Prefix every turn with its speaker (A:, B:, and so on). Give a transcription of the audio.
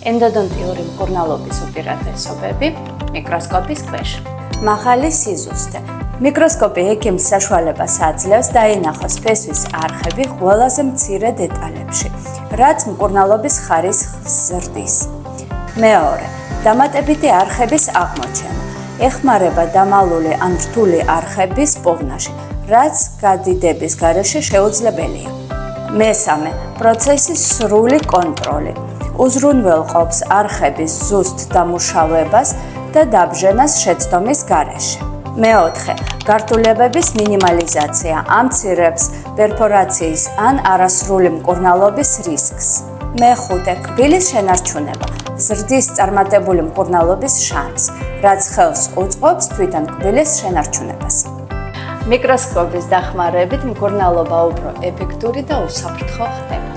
A: ენდოდონტიური მკურნალობის უპირატესობები მიკროსკოპის ქვეშ. მაღალი სიზუსტე. მიკროსკოპი ექიმს საშუალებას აძლევს დაინახოს ფესვის არხები ყველაზე მცირე დეტალებში, რაც მკურნალობის ხარისხს ზრდის. მეორე, დამატებითი არხების აღმოჩენა. ეხმარება დამალული ან რთული არხების პოვნაში, რაც გადიდების გარეშე შეუძლებელია. მესამე, პროცესის სრული კონტროლი. უზრუნველყოფს არხების ზუსტ დამუშავებას და დაბჟენას შეცდომის გარეშე. მეოთხე, გართულებების მინიმალიზაცია ამცირებს პერფორაციის ან არასრული მკურნალობის რისკს. მეხუთე, კბილის შენარჩუნება. ზრდის წარმატებული მკურნალობის შანსს, რაც ხელს უწყობს თვითონ კბილის შენარჩუნებას. მიკროსკოპის დახმარებით მკურნალობა უფრო ეფექტური და უსაფრთხო ხდება.